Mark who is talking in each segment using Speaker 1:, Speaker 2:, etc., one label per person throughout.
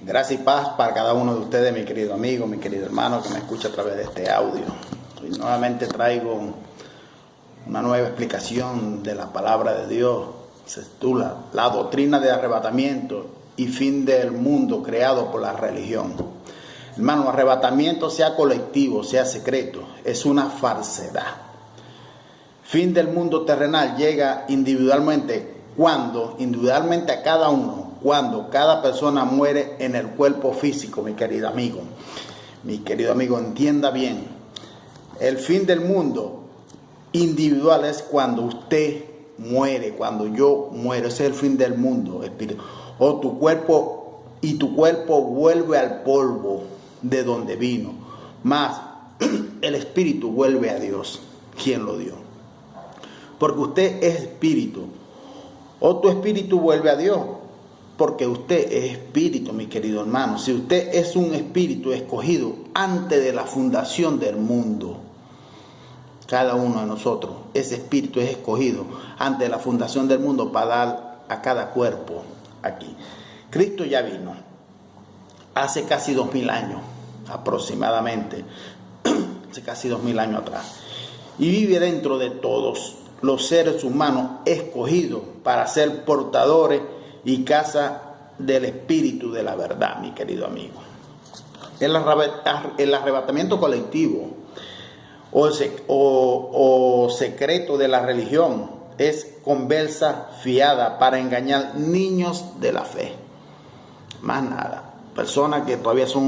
Speaker 1: Gracias y paz para cada uno de ustedes, mi querido amigo, mi querido hermano que me escucha a través de este audio. Hoy nuevamente traigo una nueva explicación de la palabra de Dios. Se titula La doctrina de arrebatamiento y fin del mundo creado por la religión. Hermano, arrebatamiento, sea colectivo, sea secreto, es una falsedad. Fin del mundo terrenal llega individualmente a cada uno, cuando cada persona muere en el cuerpo físico, mi querido amigo. Mi querido amigo, entienda bien. El fin del mundo individual es cuando usted muere, cuando yo muero. Ese es el fin del mundo, espíritu. O tu cuerpo vuelve al polvo de donde vino. Más el espíritu vuelve a Dios, quien lo dio. Porque usted es espíritu. O tu espíritu vuelve a Dios. Porque usted es espíritu, mi querido hermano. Si usted es un espíritu escogido antes de la fundación del mundo, cada uno de nosotros, ese espíritu es escogido antes de la fundación del mundo para dar a cada cuerpo aquí. Cristo ya vino hace casi 2000 años, aproximadamente, hace casi 2000 años atrás, y vive dentro de todos los seres humanos escogidos para ser portadores y casa del espíritu de la verdad, mi querido amigo. El arrebatamiento colectivo o secreto de la religión es conversa fiada para engañar niños de la fe. Más nada. Personas que todavía son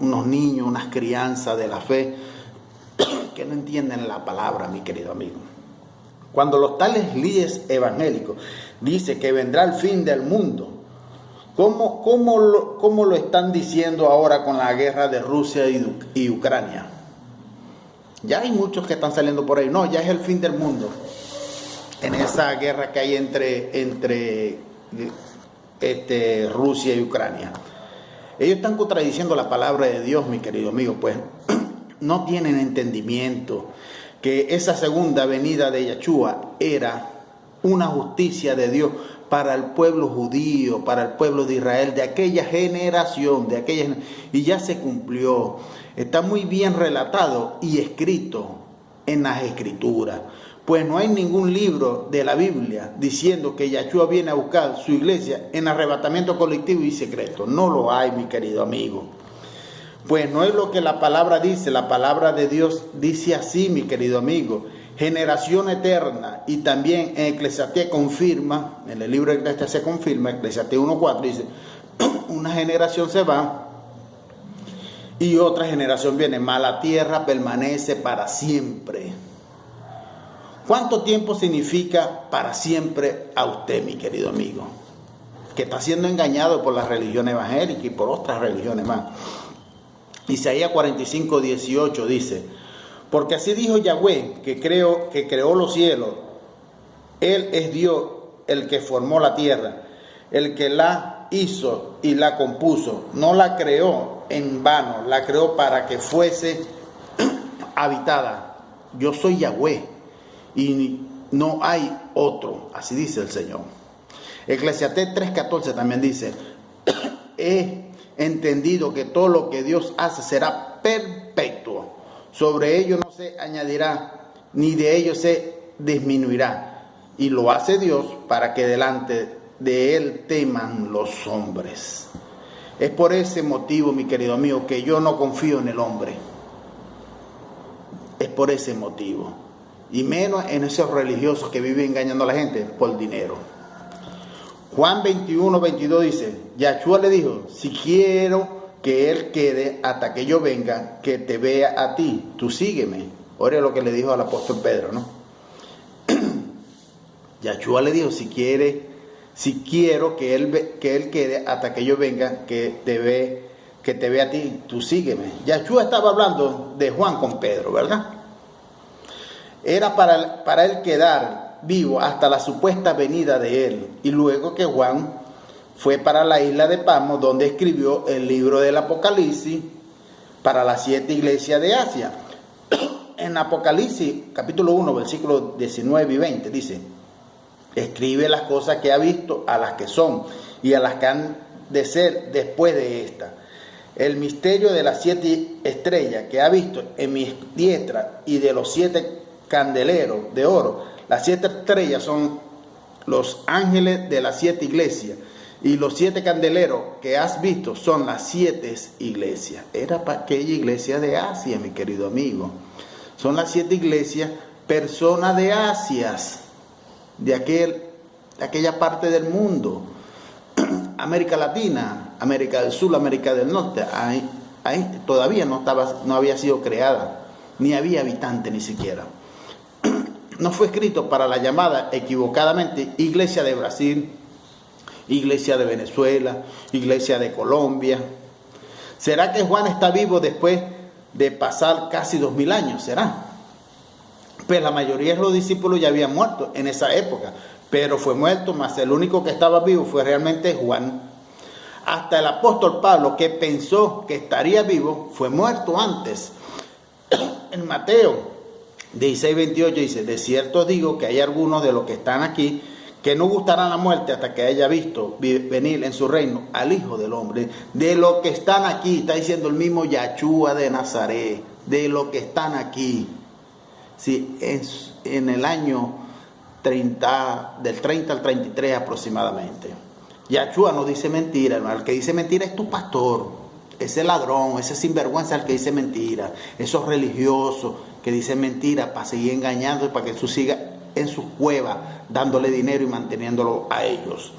Speaker 1: unos niños, unas crianzas de la fe, que no entienden la palabra, mi querido amigo. Cuando los tales líderes evangélicos dicen que vendrá el fin del mundo, ¿cómo lo están diciendo ahora con la guerra de Rusia y Ucrania? Ya hay muchos que están saliendo por ahí. No, ya es el fin del mundo. En esa guerra que hay entre Rusia y Ucrania. Ellos están contradiciendo la palabra de Dios, mi querido amigo, pues no tienen entendimiento que esa segunda venida de Yahshua era una justicia de Dios para el pueblo judío, para el pueblo de Israel, de aquella generación, y ya se cumplió. Está muy bien relatado y escrito en las Escrituras. Pues no hay ningún libro de la Biblia diciendo que Yahshua viene a buscar su iglesia en arrebatamiento colectivo y secreto. No lo hay, mi querido amigo. Pues no es lo que la palabra dice. La palabra de Dios dice así, mi querido amigo. Generación eterna. Y también en Eclesiastés confirma, en el libro de Eclesiastés se confirma, Eclesiastés 1:4 dice, una generación se va y otra generación viene, mas la tierra permanece para siempre. ¿Cuánto tiempo significa para siempre a usted, mi querido amigo? Que está siendo engañado por la religión evangélica y por otras religiones más. Isaías 45:18 dice, porque así dijo Yahweh, que creó los cielos. Él es Dios, el que formó la tierra, el que la hizo y la compuso. No la creó en vano, la creó para que fuese habitada. Yo soy Yahweh y no hay otro, así dice el Señor. Eclesiastés 3:14 también dice, he entendido que todo lo que Dios hace será perpetuo. Sobre ello no se añadirá, ni de ello se disminuirá. Y lo hace Dios para que delante de Él teman los hombres. Es por ese motivo, mi querido amigo, que yo no confío en el hombre. Es por ese motivo. Y menos en esos religiosos que viven engañando a la gente por dinero. Juan 21:22 dice, Yahshua le dijo, si quiero que él quede hasta que yo venga, que te vea a ti, tú sígueme. Ahora es lo que le dijo al apóstol Pedro, ¿no? Yahshua le dijo, si quiero que él quede hasta que yo venga, que te vea a ti, tú sígueme. Yahshua estaba hablando de Juan con Pedro, ¿verdad? Era para él quedar vivo hasta la supuesta venida de él. Y luego que Juan fue para la isla de Patmos, donde escribió el libro del Apocalipsis para las 7 iglesias de Asia. En Apocalipsis, capítulo 1, versículos 19 y 20, dice, escribe las cosas que ha visto, a las que son y a las que han de ser después de esta. El misterio de las 7 estrellas que ha visto en mi diestra y de los 7 candeleros de oro. Las 7 estrellas son los ángeles de las 7 iglesias y los 7 candeleros que has visto son las 7 iglesias. Era para aquella iglesia de Asia, mi querido amigo. Son las 7 iglesias, personas de Asia, de aquella parte del mundo. América Latina, América del Sur, América del Norte, ahí todavía no había sido creada, ni había habitante ni siquiera. No fue escrito para la llamada equivocadamente Iglesia de Brasil, Iglesia de Venezuela, Iglesia de Colombia. ¿Será que Juan está vivo después de pasar casi 2000 años? ¿Será? Pues la mayoría de los discípulos ya habían muerto en esa época, pero fue muerto, más el único que estaba vivo fue realmente Juan. Hasta el apóstol Pablo, que pensó que estaría vivo, fue muerto antes. En Mateo 16:28 dice: de cierto digo que hay algunos de los que están aquí que no gustarán la muerte hasta que haya visto venir en su reino al Hijo del Hombre. De los que están aquí, está diciendo el mismo Yahshua de Nazaret, de los que están aquí. Sí, en el año 30, del 30 al 33 aproximadamente. Yahshua no dice mentira, hermano. El que dice mentira es tu pastor, ese ladrón, ese sinvergüenza, el que dice mentira, esos religiosos que dicen mentira para seguir engañando y para que tú sigas en sus cuevas dándole dinero y manteniéndolo a ellos.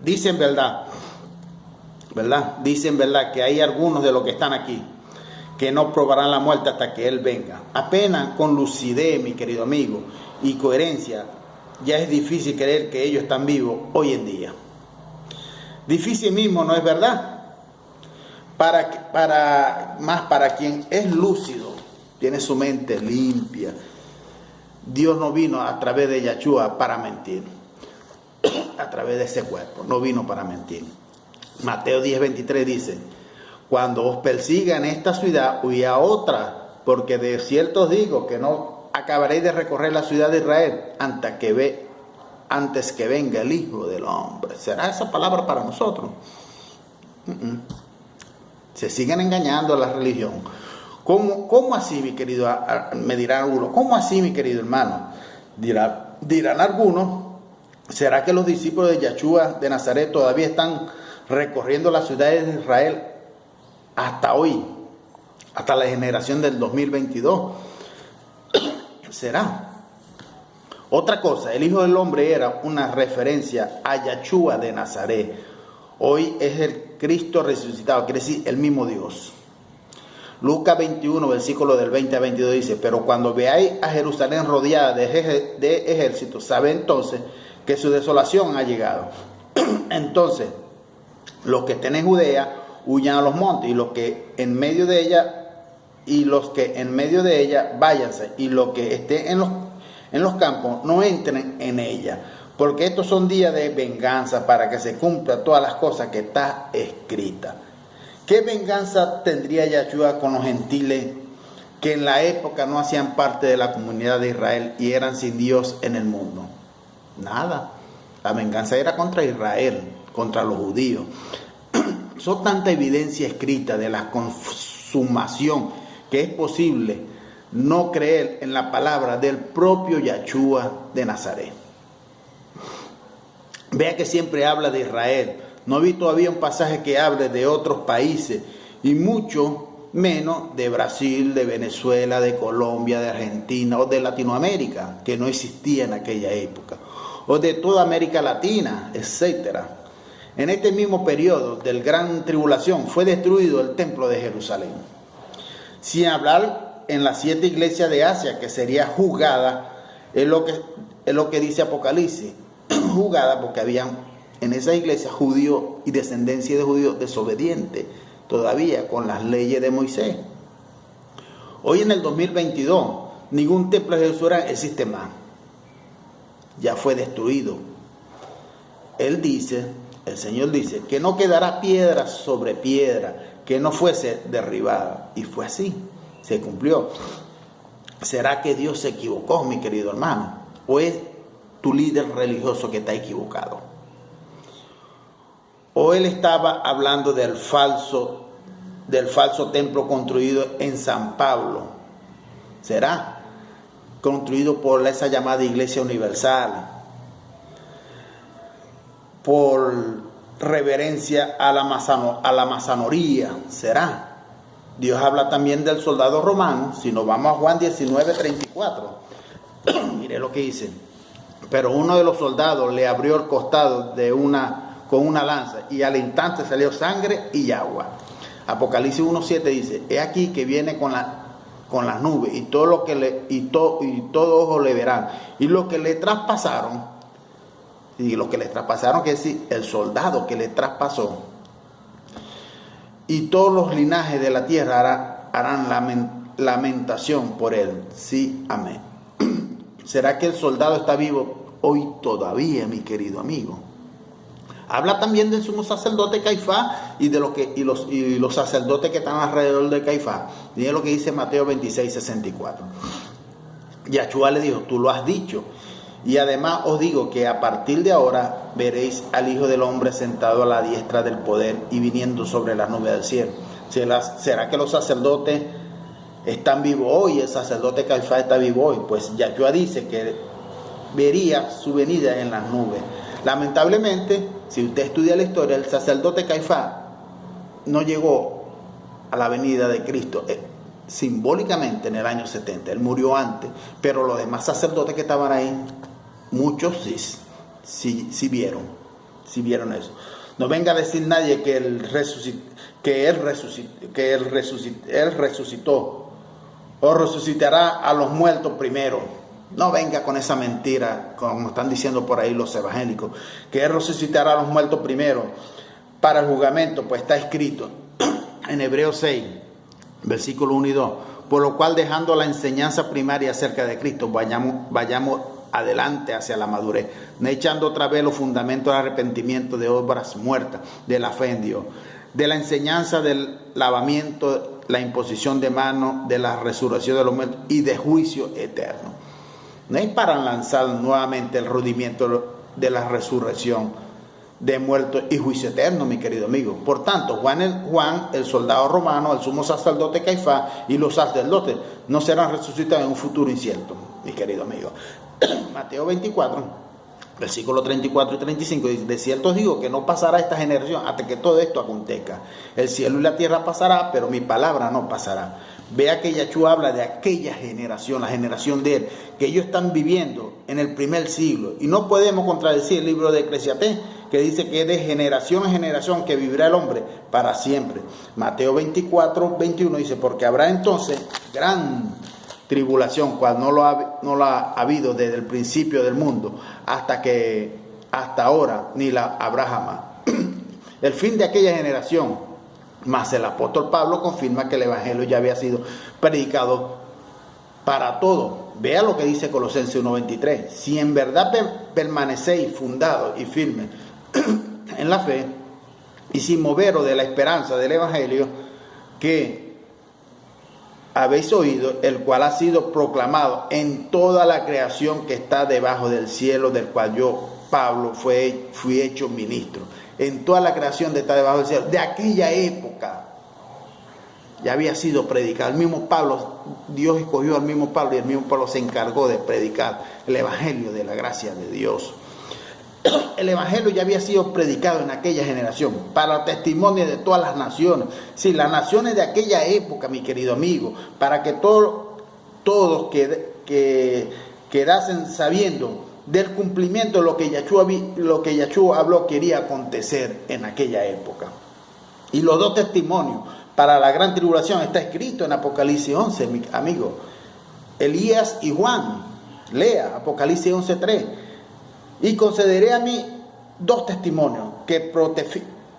Speaker 1: Dicen verdad, dicen verdad que hay algunos de los que están aquí que no probarán la muerte hasta que Él venga. Apenas con lucidez, mi querido amigo, y coherencia, ya es difícil creer que ellos están vivos hoy en día. Difícil mismo, ¿no es verdad? Para quien es lúcido, tiene su mente limpia. Dios no vino a través de Yahshua para mentir. A través de ese cuerpo, no vino para mentir. Mateo 10:23 dice: cuando os persigan esta ciudad, huid a otra, porque de cierto os digo que no acabaréis de recorrer la ciudad de Israel antes que venga el Hijo del Hombre. ¿Será esa palabra para nosotros? Se siguen engañando a la religión. ¿Cómo así, mi querido? Me dirán algunos. ¿Cómo así, mi querido hermano? Dirán algunos. ¿Será que los discípulos de Yahshua de Nazaret todavía están recorriendo las ciudades de Israel hasta hoy? Hasta la generación del 2022. ¿Será? Otra cosa, el Hijo del Hombre era una referencia a Yahshua de Nazaret. Hoy es el Cristo resucitado, quiere decir el mismo Dios. Lucas 21, versículo del 20 a 22 dice: pero cuando veáis a Jerusalén rodeada de ejércitos, sabed entonces que su desolación ha llegado. Entonces, los que estén en Judea huyan a los montes, y los que en medio de ella, váyanse, y los que estén en los campos no entren en ella, porque estos son días de venganza, para que se cumplan todas las cosas que está escrita. ¿Qué venganza tendría Yahshua con los gentiles que en la época no hacían parte de la comunidad de Israel y eran sin Dios en el mundo? Nada. La venganza era contra Israel, contra los judíos. Son tanta evidencia escrita de la consumación que es posible no creer en la palabra del propio Yahshua de Nazaret. Vea que siempre habla de Israel. No vi todavía un pasaje que hable de otros países, y mucho menos de Brasil, de Venezuela, de Colombia, de Argentina o de Latinoamérica, que no existía en aquella época, o de toda América Latina, etc. En este mismo periodo del gran tribulación fue destruido el templo de Jerusalén. Sin hablar en las 7 iglesias de Asia, que sería juzgada, es lo que dice Apocalipsis, juzgada porque habían en esa iglesia judíos y descendencia de judíos desobedientes todavía con las leyes de Moisés. Hoy en el 2022 ningún templo de Jerusalén existe más. Ya fue destruido. El Señor dice que no quedará piedra sobre piedra que no fuese derribada. Y fue así, se cumplió. ¿Será que Dios se equivocó, mi querido hermano? ¿O es tu líder religioso que está equivocado? ¿O él estaba hablando del falso templo construido en San Pablo? ¿Será? Construido por esa llamada Iglesia Universal, por reverencia a la masonería. ¿Será? Dios habla también del soldado romano. Si nos vamos a Juan 19:34, mire lo que dice: pero uno de los soldados le abrió el costado con una lanza, y al instante salió sangre y agua. Apocalipsis 1:7 dice: he aquí que viene con las nubes, y todo ojo le verán, y los que le traspasaron, que es decir, el soldado que le traspasó, y todos los linajes de la tierra harán lamentación por él. Sí, amén. ¿Será que el soldado está vivo hoy todavía, mi querido amigo? Habla también del sumo sacerdote Caifás y de los sacerdotes que están alrededor de Caifás. Miren lo que dice Mateo 26:64. Yahshua le dijo: tú lo has dicho, y además os digo que a partir de ahora veréis al Hijo del Hombre sentado a la diestra del poder y viniendo sobre la nube del cielo. ¿Será que los sacerdotes están vivos hoy? El sacerdote Caifás está vivo hoy. Pues Yahshua dice que vería su venida en las nubes. Lamentablemente, si usted estudia la historia, el sacerdote Caifás no llegó a la venida de Cristo simbólicamente en el año 70. Él murió antes, pero los demás sacerdotes que estaban ahí, muchos sí vieron eso. No venga a decir nadie que él resucitó o resucitará a los muertos primero. No venga con esa mentira, como están diciendo por ahí los evangélicos, que él resucitará a los muertos primero para el juzgamiento, pues está escrito en Hebreos 6, versículo 1 y 2, por lo cual, dejando la enseñanza primaria acerca de Cristo, vayamos adelante hacia la madurez, no echando otra vez los fundamentos del arrepentimiento de obras muertas, de la fe en Dios, de la enseñanza del lavamiento, la imposición de manos, de la resurrección de los muertos y de juicio eterno. No es para lanzar nuevamente el rudimiento de la resurrección de muertos y juicio eterno, mi querido amigo. Por tanto, Juan, el soldado romano, el sumo sacerdote Caifás y los sacerdotes no serán resucitados en un futuro incierto, mi querido amigo. Mateo 24, versículos 34 y 35 dice: de cierto os digo que no pasará esta generación hasta que todo esto acontezca. El cielo y la tierra pasará, pero mi palabra no pasará. Vea que Yahshua habla de aquella generación, la generación de él, que ellos están viviendo en el primer siglo. Y no podemos contradecir el libro de Eclesiastés, que dice que es de generación en generación que vivirá el hombre para siempre. Mateo 24, 21 dice: porque habrá entonces gran tribulación, cual no la ha habido desde el principio del mundo hasta ahora, ni la habrá jamás. El fin de aquella generación. Mas el apóstol Pablo confirma que el evangelio ya había sido predicado para todos. Vea lo que dice Colosenses 1:23. Si en verdad permanecéis fundados y firmes en la fe, y sin moveros de la esperanza del evangelio que habéis oído, el cual ha sido proclamado en toda la creación que está debajo del cielo, del cual yo, Pablo, fui hecho ministro. En toda la creación que está debajo del cielo, de aquella época, ya había sido predicado. El mismo Pablo, Dios escogió al mismo Pablo, y el mismo Pablo se encargó de predicar el evangelio de la gracia de Dios. El evangelio ya había sido predicado en aquella generación, para testimonio de todas las naciones. Sí, las naciones de aquella época, mi querido amigo, para que todos quedasen sabiendo del cumplimiento de lo que Yahshua habló quería acontecer en aquella época. Y los dos testimonios para la gran tribulación está escrito en Apocalipsis 11, mi amigo. Elías y Juan. Lea Apocalipsis 11:3. Y concederé a mí dos testimonios que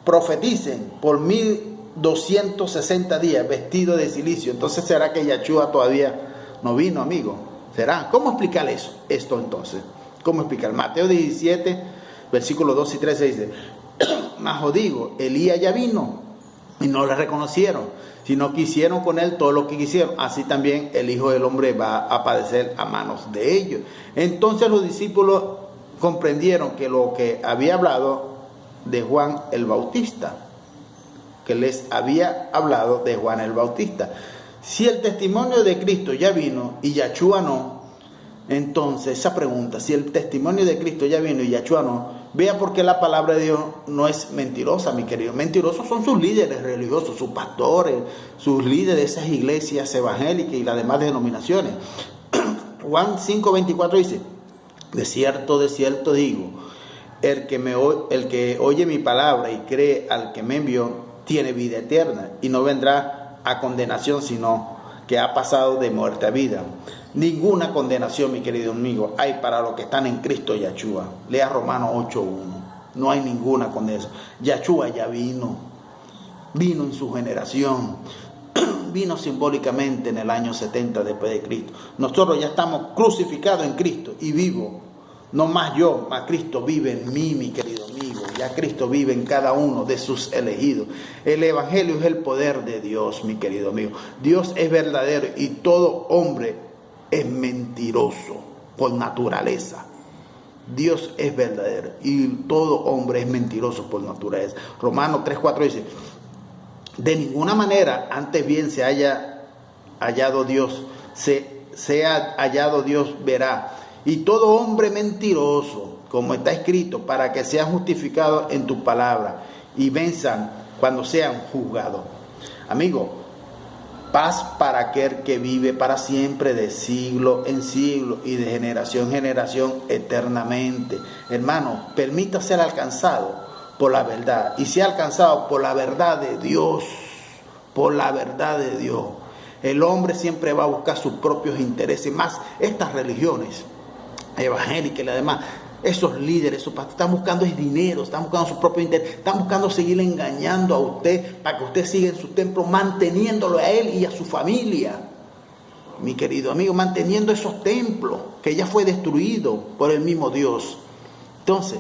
Speaker 1: profeticen por 1260 días vestidos de silicio. Entonces, ¿será que Yahshua todavía no vino, amigo? ¿Será? ¿Cómo explicar esto entonces? ¿Cómo explicar? Mateo 17, versículos 2 y 13 dice: mas os digo, Elías ya vino y no le reconocieron, sino que hicieron con él todo lo que quisieron. Así también el Hijo del Hombre va a padecer a manos de ellos. Entonces los discípulos comprendieron que lo que había hablado de Juan el Bautista, que les había hablado de Juan el Bautista. Si el testimonio de Cristo ya vino y Yahshua no, entonces esa pregunta, si el testimonio de Cristo ya vino y Yahshua no, vea por qué la palabra de Dios no es mentirosa, mi querido. Mentirosos son sus líderes religiosos, sus pastores, sus líderes de esas iglesias evangélicas y las demás denominaciones. Juan 5:24 dice: de cierto digo, el que oye mi palabra y cree al que me envió, tiene vida eterna y no vendrá a condenación, sino que ha pasado de muerte a vida. Ninguna condenación, mi querido amigo, hay para los que están en Cristo Yahshua. Lea Romanos 8:1. No hay ninguna condenación. Yahshua ya vino en su generación. Vino simbólicamente en el año 70 después de Cristo. Nosotros ya estamos crucificados en Cristo y vivo. No más yo, más Cristo vive en mí, mi querido amigo. Ya Cristo vive en cada uno de sus elegidos. El evangelio es el poder de Dios, mi querido amigo. Dios es verdadero y todo hombre es mentiroso por naturaleza. Dios es verdadero y todo hombre es mentiroso por naturaleza. Romanos 3:4 dice: de ninguna manera, antes bien se haya hallado Dios, sea hallado Dios verá. Y todo hombre mentiroso, como está escrito, para que sean justificados en tu palabra y venzan cuando sean juzgados. Amigo, paz para aquel que vive para siempre, de siglo en siglo y de generación en generación, eternamente. Hermano, permita ser alcanzado por la verdad y sea alcanzado por la verdad de Dios, por la verdad de Dios. El hombre siempre va a buscar sus propios intereses, más estas religiones evangélicas y además esos líderes, esos pastores, están buscando es dinero, están buscando su propio interés, están buscando seguir engañando a usted para que usted siga en su templo, manteniéndolo a él y a su familia. Mi querido amigo, manteniendo esos templos que ya fue destruido por el mismo Dios. Entonces,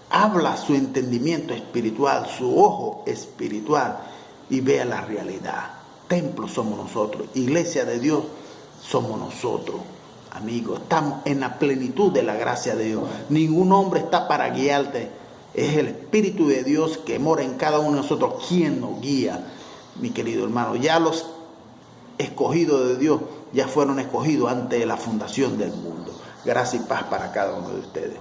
Speaker 1: habla su entendimiento espiritual, su ojo espiritual y vea la realidad. Templo somos nosotros, iglesia de Dios somos nosotros. Amigos, estamos en la plenitud de la gracia de Dios. Ningún hombre está para guiarte. Es el Espíritu de Dios que mora en cada uno de nosotros quien nos guía, mi querido hermano. Ya los escogidos de Dios ya fueron escogidos antes de la fundación del mundo. Gracia y paz para cada uno de ustedes.